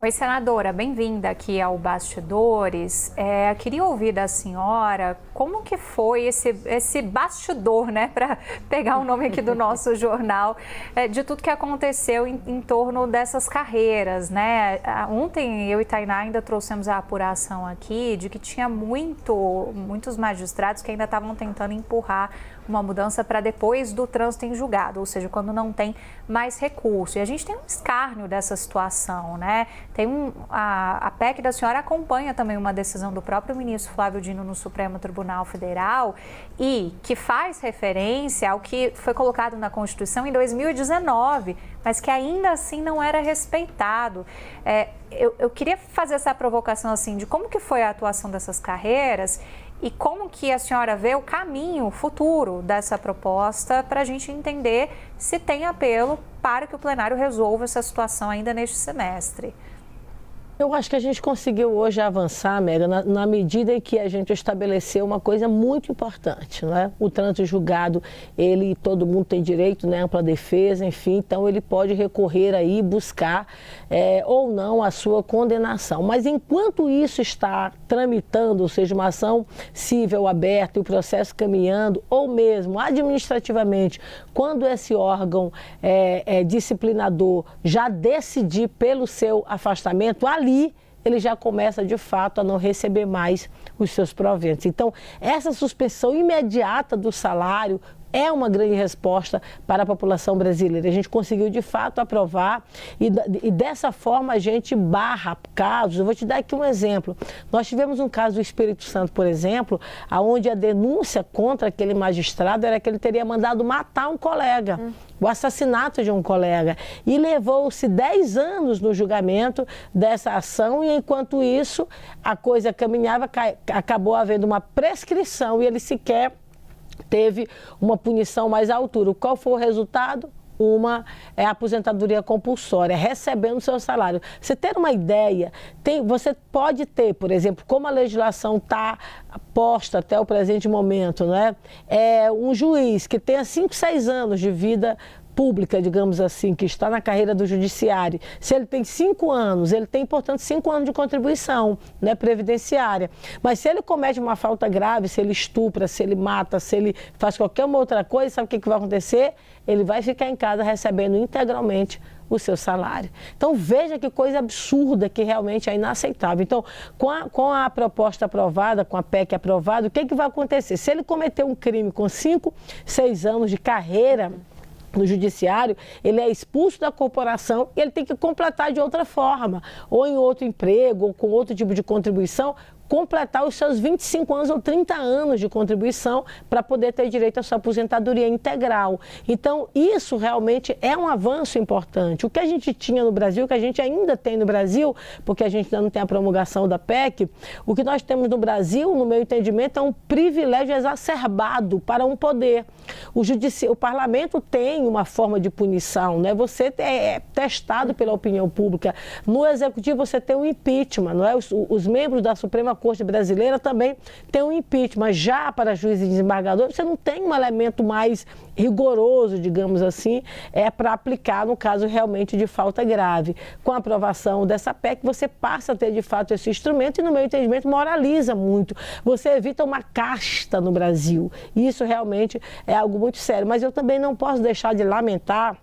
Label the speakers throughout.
Speaker 1: Oi, senadora, bem-vinda aqui ao Bastidores. Queria ouvir da senhora como que foi esse bastidor, né, para pegar o nome aqui do nosso jornal, de tudo que aconteceu em torno dessas carreiras, né? Ontem eu e Tainá ainda trouxemos a apuração aqui de que tinha muitos magistrados que ainda estavam tentando empurrar uma mudança para depois do trânsito em julgado, ou seja, quando não tem mais recurso. E a gente tem um escárnio dessa situação, né? A PEC da senhora acompanha também uma decisão do próprio ministro Flávio Dino no Supremo Tribunal Federal e que faz referência ao que foi colocado na Constituição em 2019, mas que ainda assim não era respeitado. Eu queria fazer essa provocação assim de como que foi a atuação dessas carreiras e como que a senhora vê o caminho futuro dessa proposta para a gente entender se tem apelo para que o plenário resolva essa situação ainda neste semestre.
Speaker 2: Eu acho que a gente conseguiu hoje avançar, Mega, na medida em que a gente estabeleceu uma coisa muito importante, né? O trânsito julgado, todo mundo tem direito, né? Ampla defesa, enfim, então ele pode recorrer aí, buscar ou não a sua condenação. Mas enquanto isso está tramitando, ou seja, uma ação civil aberta e o processo caminhando, ou mesmo administrativamente, quando esse órgão disciplinador já decidir pelo seu afastamento, ali ele já começa de fato a não receber mais os seus proventos. Então, essa suspensão imediata do salário é uma grande resposta para a população brasileira. A gente conseguiu de fato aprovar e dessa forma a gente barra casos. Eu vou te dar aqui um exemplo. Nós tivemos um caso do Espírito Santo, por exemplo, onde a denúncia contra aquele magistrado era que ele teria mandado matar um colega, o assassinato de um colega. E levou-se 10 anos no julgamento dessa ação e enquanto isso a coisa caminhava, acabou havendo uma prescrição e ele sequer teve uma punição mais à altura. Qual foi o resultado? Uma aposentadoria compulsória, recebendo seu salário. Você ter uma ideia, você pode ter, por exemplo, como a legislação está posta até o presente momento, né? Um juiz que tenha 5, 6 anos de vida pública, digamos assim, que está na carreira do judiciário, se ele tem 5 anos, ele tem, portanto, 5 anos de contribuição, né, previdenciária. Mas se ele comete uma falta grave, se ele estupra, se ele mata, se ele faz qualquer uma outra coisa, sabe o que vai acontecer? Ele vai ficar em casa recebendo integralmente o seu salário. Então, veja que coisa absurda, que realmente é inaceitável. Então, com a proposta aprovada, com a PEC aprovada, o que vai acontecer? Se ele cometer um crime com 5, 6 anos de carreira no judiciário, ele é expulso da corporação e ele tem que completar de outra forma, ou em outro emprego, ou com outro tipo de contribuição, completar os seus 25 anos ou 30 anos de contribuição para poder ter direito à sua aposentadoria integral. Então, isso realmente é um avanço importante. O que a gente tinha no Brasil, o que a gente ainda tem no Brasil, porque a gente ainda não tem a promulgação da PEC, o que nós temos no Brasil, no meu entendimento, é um privilégio exacerbado para um poder. O parlamento tem uma forma de punição, né? Você é testado pela opinião pública. No executivo você tem um impeachment, não é? Os membros da Suprema Corte brasileira também tem um impeachment. Já para juízes e desembargadores, você não tem um elemento mais rigoroso, digamos assim, para aplicar no caso realmente de falta grave. Com a aprovação dessa PEC, você passa a ter de fato esse instrumento e, no meu entendimento, moraliza muito. Você evita uma casta no Brasil. E isso realmente é algo muito sério. Mas eu também não posso deixar de lamentar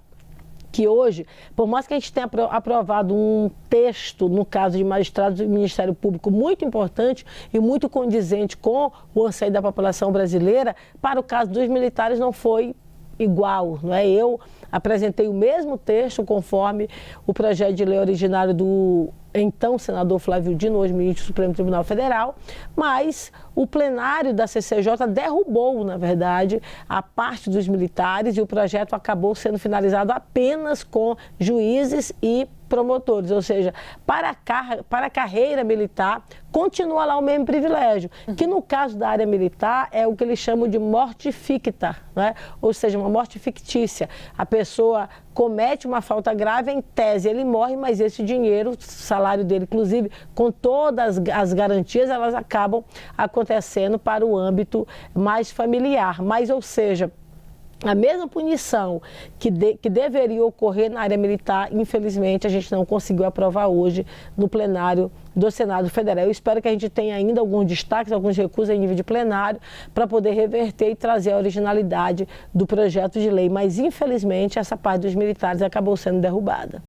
Speaker 2: que hoje, por mais que a gente tenha aprovado um texto, no caso de magistrados do Ministério Público, muito importante e muito condizente com o anseio da população brasileira, para o caso dos militares não foi igual, não é? Eu apresentei o mesmo texto conforme o projeto de lei originário do então senador Flávio Dino, hoje ministro do Supremo Tribunal Federal, mas o plenário da CCJ derrubou, na verdade, a parte dos militares e o projeto acabou sendo finalizado apenas com juízes e promotores, ou seja, para a carreira militar, continua lá o mesmo privilégio, que no caso da área militar é o que eles chamam de morte ficta, né? Ou seja, uma morte fictícia. A pessoa comete uma falta grave, em tese ele morre, mas esse dinheiro, o salário dele, inclusive, com todas as garantias, elas acabam acontecendo para o âmbito mais familiar. Mas, ou seja, A mesma punição que deveria ocorrer na área militar, infelizmente, a gente não conseguiu aprovar hoje no plenário do Senado Federal. Eu espero que a gente tenha ainda alguns destaques, alguns recursos em nível de plenário, para poder reverter e trazer a originalidade do projeto de lei. Mas, infelizmente, essa parte dos militares acabou sendo derrubada.